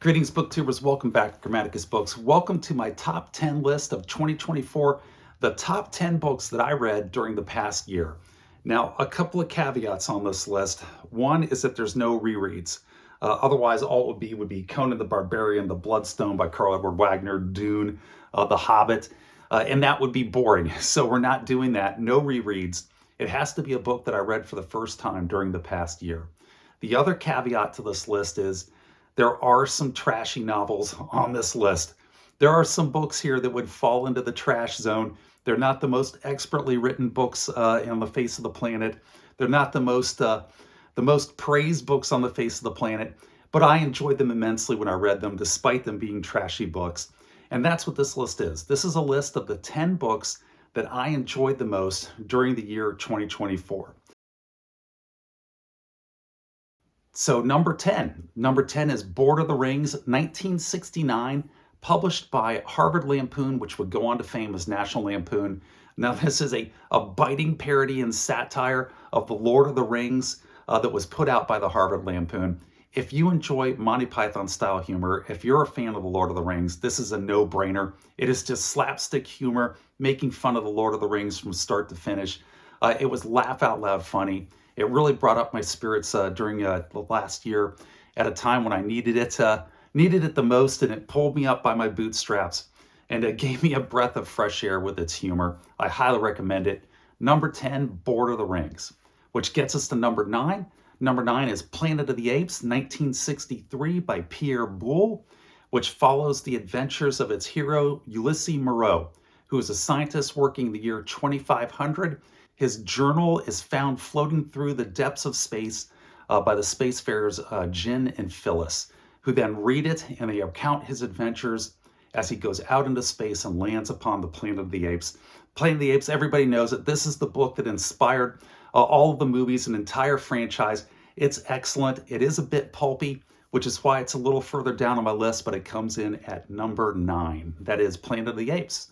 Greetings, booktubers. Welcome back to Grammaticus Books. Welcome to my top 10 list of 2024, the top 10 books that I read during the past year. Now, a couple of caveats on this list. One is that there's no rereads. Otherwise, all it would be Conan the Barbarian, The Bloodstone by Karl Edward Wagner, Dune, The Hobbit, and that would be boring. So we're not doing that. No rereads. It has to be a book that I read for the first time during the past year. The other caveat to this list is there are some trashy novels on this list. There are some books here that would fall into the trash zone. They're not the most expertly written books on the face of the planet. They're not the most praised books on the face of the planet, but I enjoyed them immensely when I read them, despite them being trashy books. And that's what this list is. This is a list of the 10 books that I enjoyed the most during the year 2024. So number 10 is Board of the Rings, 1969, published by Harvard Lampoon, which would go on to fame as National Lampoon. Now this is a biting parody and satire of the Lord of the Rings that was put out by the Harvard Lampoon. If you enjoy Monty Python style humor, if you're a fan of the Lord of the Rings, this is a no-brainer. It is just slapstick humor, making fun of the Lord of the Rings from start to finish. It was laugh out loud funny. It really brought up my spirits during the last year at a time when I needed it the most, and it pulled me up by my bootstraps, and it gave me a breath of fresh air with its humor. I highly recommend it. Number 10, Board of the Rings, which gets us to number 9. Number 9 is Planet of the Apes, 1963 by Pierre Boulle, which follows the adventures of its hero, Ulysses Moreau, who is a scientist working in the year 2500. His journal is found floating through the depths of space by the spacefarers Jin and Phyllis, who then read it and they recount his adventures as he goes out into space and lands upon the Planet of the Apes. Planet of the Apes, everybody knows it. This is the book that inspired all of the movies, an entire franchise. It's excellent. It is a bit pulpy, which is why it's a little further down on my list, but it comes in at number 9. That is Planet of the Apes.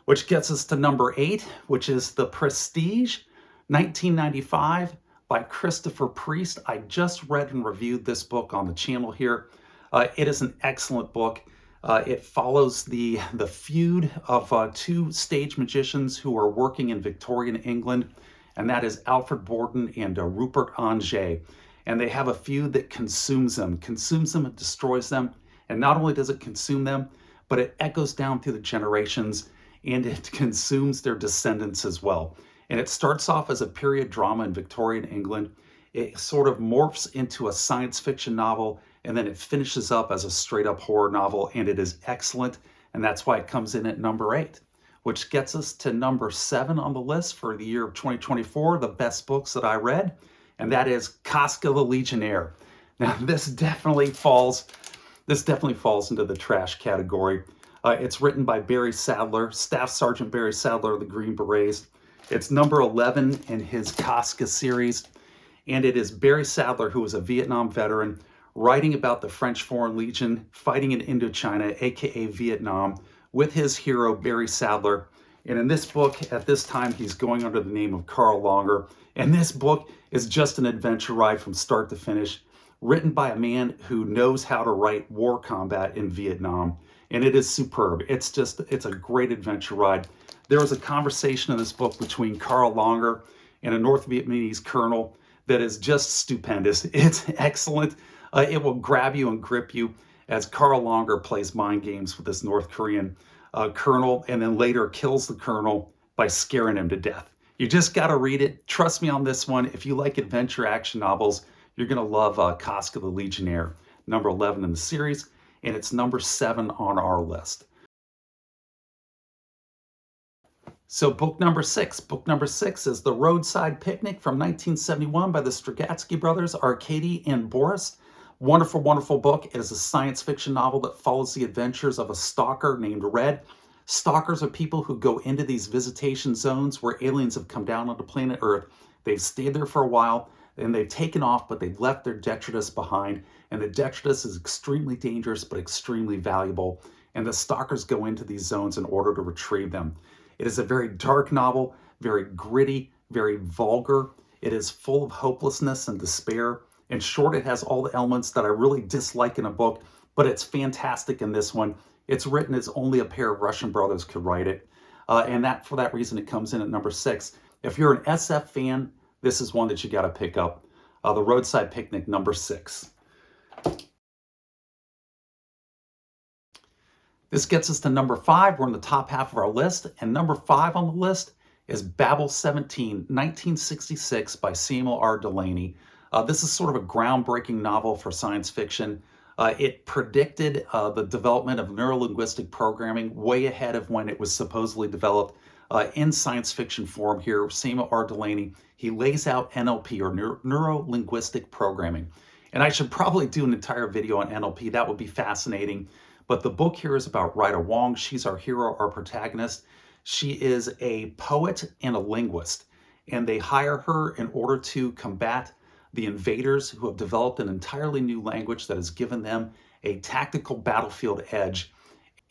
Which gets us to number 8, which is The Prestige, 1995 by Christopher Priest. I just read and reviewed this book on the channel here. It is an excellent book. It follows the feud of two stage magicians who are working in Victorian England, and that is Alfred Borden and Rupert Angers. And they have a feud that consumes them and destroys them. And not only does it consume them, but it echoes down through the generations, and it consumes their descendants as well. And it starts off as a period drama in Victorian England. It sort of morphs into a science fiction novel, and then it finishes up as a straight up horror novel, and it is excellent. And that's why it comes in at number 8, which gets us to number 7 on the list for the year of 2024, the best books that I read, and that is Casca the Legionnaire. Now this definitely falls into the trash category. It's written by Barry Sadler, Staff Sergeant Barry Sadler of the Green Berets. It's number 11 in his Casca series, and it is Barry Sadler, who was a Vietnam veteran, writing about the French Foreign Legion fighting in Indochina, aka Vietnam, with his hero Barry Sadler. And in this book, at this time, he's going under the name of Carl Longer. And this book is just an adventure ride from start to finish, written by a man who knows how to write war combat in Vietnam. And it is superb. It's a great adventure ride. There was a conversation in this book between Carl Longer and a North Vietnamese colonel that is just stupendous. It's excellent. It will grab you and grip you as Carl Longer plays mind games with this North Korean colonel, and then later kills the colonel by scaring him to death. You just got to read it. Trust me on this one. If you like adventure action novels, you're going to love Casca the Legionnaire, number 11 in the series. And it's number 7 on our list. So book number 6. Book number 6 is The Roadside Picnic from 1971 by the Strugatsky brothers, Arkady and Boris. Wonderful, wonderful book. It is a science fiction novel that follows the adventures of a stalker named Red. Stalkers are people who go into these visitation zones where aliens have come down onto planet Earth. They've stayed there for a while, and they've taken off, but they've left their detritus behind. And the detritus is extremely dangerous, but extremely valuable. And the stalkers go into these zones in order to retrieve them. It is a very dark novel, very gritty, very vulgar. It is full of hopelessness and despair. In short, it has all the elements that I really dislike in a book, but it's fantastic in this one. It's written as only a pair of Russian brothers could write it. And that for that reason, it comes in at number 6. If you're an SF fan, this is one that you got to pick up. The Roadside Picnic, number 6. This gets us to number 5. We're in the top half of our list. And number 5 on the list is Babel 17, 1966 by Samuel R. Delaney. This is sort of a groundbreaking novel for science fiction. It predicted the development of neurolinguistic programming way ahead of when it was supposedly developed in science fiction form here. Samuel R. Delaney, he lays out NLP, or neuro-linguistic programming. And I should probably do an entire video on NLP. That would be fascinating. But the book here is about Rita Wong. She's our hero, our protagonist. She is a poet and a linguist. And they hire her in order to combat the invaders who have developed an entirely new language that has given them a tactical battlefield edge.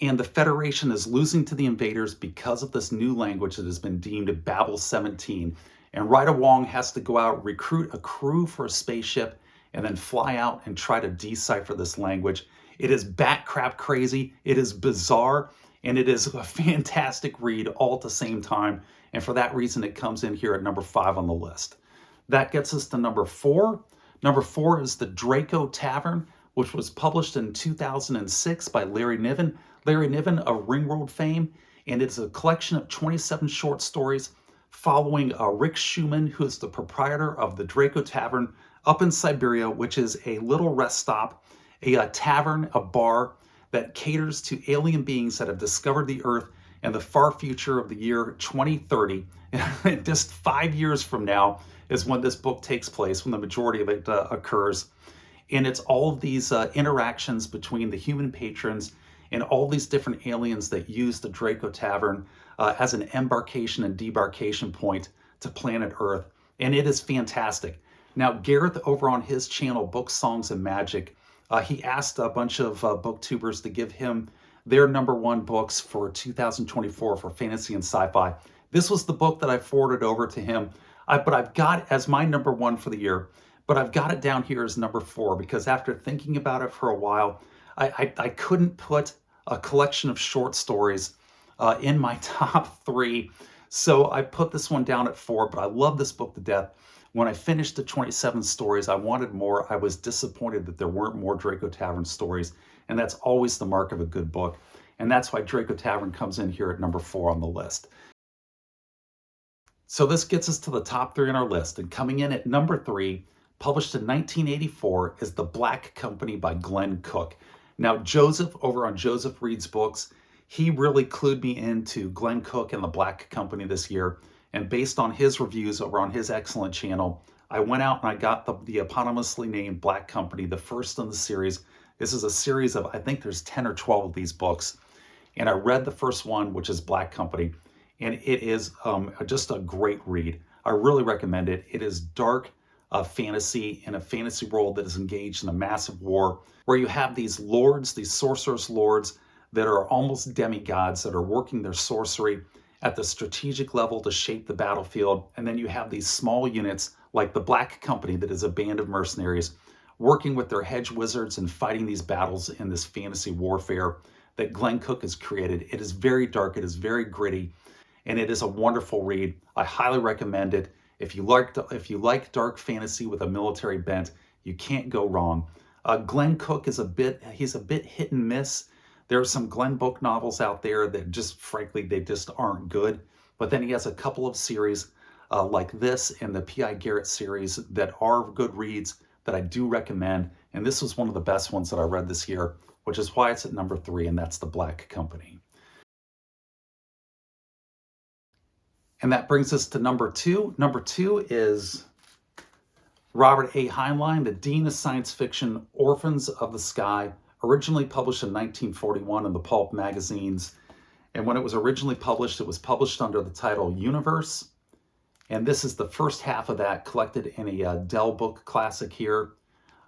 And the Federation is losing to the invaders because of this new language that has been deemed Babel 17. And Rita Wong has to go out, recruit a crew for a spaceship, and then fly out and try to decipher this language. It is bat crap crazy, it is bizarre, and it is a fantastic read all at the same time. And for that reason, it comes in here at number 5 on the list. That gets us to number 4. Number 4 is The Draco Tavern, which was published in 2006 by Larry Niven. Larry Niven of Ringworld fame, and it's a collection of 27 short stories following Rick Schumann, who is the proprietor of the Draco Tavern up in Siberia, which is a little rest stop, a tavern, a bar that caters to alien beings that have discovered the Earth in the far future of the year 2030. Just 5 years from now is when this book takes place, when the majority of it occurs. And it's all of these interactions between the human patrons and all these different aliens that use the Draco Tavern as an embarkation and debarkation point to planet Earth. And it is fantastic. Now, Gareth over on his channel, Books, Songs, and Magic, he asked a bunch of booktubers to give him their number 1 books for 2024 for fantasy and sci-fi. This was the book that I forwarded over to him, but I've got as my number 1 for the year, but I've got it down here as number 4 because after thinking about it for a while, I couldn't put a collection of short stories in my top 3. So I put this one down at 4, but I love this book to death. When I finished the 27 stories, I wanted more. I was disappointed that there weren't more Draco Tavern stories, and that's always the mark of a good book. And that's why Draco Tavern comes in here at number 4 on the list. So this gets us to the top 3 on our list, and coming in at number 3, published in 1984, is The Black Company by Glen Cook. Now, Joseph, over on Joseph Reads Books, he really clued me into Glen Cook and The Black Company this year. And based on his reviews over on his excellent channel, I went out and I got the eponymously named Black Company, the first in the series. This is a series of, I think there's 10 or 12 of these books. And I read the first one, which is Black Company. And it is just a great read. I really recommend it. It is dark fantasy in a fantasy world that is engaged in a massive war, where you have these lords, these sorceress lords that are almost demigods that are working their sorcery at the strategic level to shape the battlefield. And then you have these small units like the Black Company that is a band of mercenaries working with their hedge wizards and fighting these battles in this fantasy warfare that Glen Cook has created. It is very dark, it is very gritty, and it is a wonderful read. I highly recommend it. If you like dark fantasy with a military bent, you can't go wrong. Glen Cook is he's a bit hit and miss. There are some Glen book novels out there that just, frankly, they just aren't good. But then he has a couple of series like this and the P.I. Garrett series that are good reads that I do recommend. And this was one of the best ones that I read this year, which is why it's at number 3, and that's The Black Company. And that brings us to number 2. Number 2 is Robert A. Heinlein, the Dean of Science Fiction, Orphans of the Sky, originally published in 1941 in the pulp magazines. And when it was originally published, it was published under the title Universe. And this is the first half of that collected in a Dell book classic here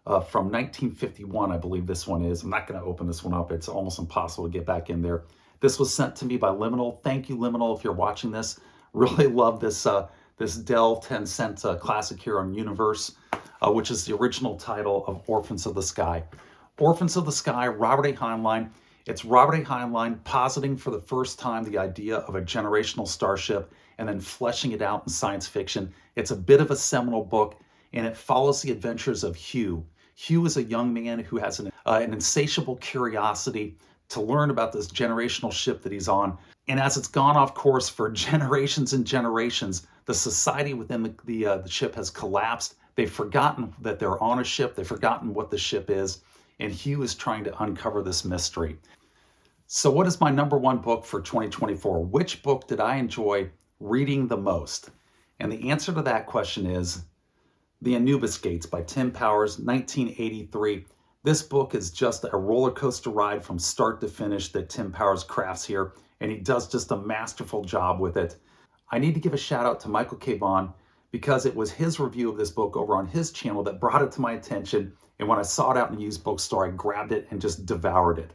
from 1951, I believe this one is. I'm not going to open this one up. It's almost impossible to get back in there. This was sent to me by Liminal. Thank you, Liminal, if you're watching this. Really love this this Dell 10-cent classic here on Universe, which is the original title of Orphans of the Sky. Orphans of the Sky, Robert A. Heinlein. It's Robert A. Heinlein positing for the first time the idea of a generational starship and then fleshing it out in science fiction. It's a bit of a seminal book, and it follows the adventures of Hugh. Hugh is a young man who has an insatiable curiosity to learn about this generational ship that he's on. And as it's gone off course for generations and generations, the society within the ship has collapsed. They've forgotten that they're on a ship. They've forgotten what the ship is. And Hugh is trying to uncover this mystery. So what is my number one book for 2024? Which book did I enjoy reading the most? And the answer to that question is The Anubis Gates by Tim Powers, 1983. This book is just a roller coaster ride from start to finish that Tim Powers crafts here, and he does just a masterful job with it. I need to give a shout out to Michael K. Vaughan because it was his review of this book over on his channel that brought it to my attention, and when I saw it out in a used bookstore, I grabbed it and just devoured it.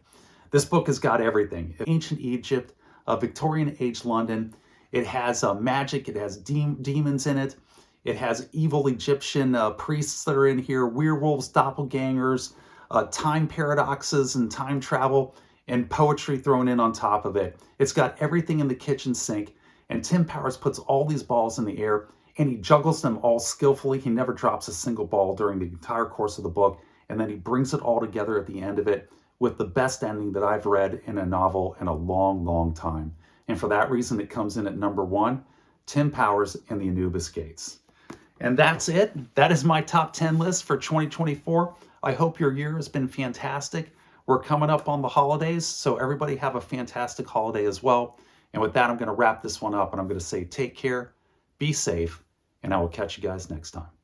This book has got everything. Ancient Egypt, Victorian age London. It has magic, it has demons in it. It has evil Egyptian priests that are in here, werewolves, doppelgangers, time paradoxes and time travel, and poetry thrown in on top of it. It's got everything in the kitchen sink, and Tim Powers puts all these balls in the air, and he juggles them all skillfully. He never drops a single ball during the entire course of the book, and then he brings it all together at the end of it with the best ending that I've read in a novel in a long, long time. And for that reason, it comes in at number one, Tim Powers and the Anubis Gates. And that's it. That is my top 10 list for 2024. I hope your year has been fantastic. We're coming up on the holidays, so everybody have a fantastic holiday as well. And with that, I'm going to wrap this one up, and I'm going to say take care, be safe, and I will catch you guys next time.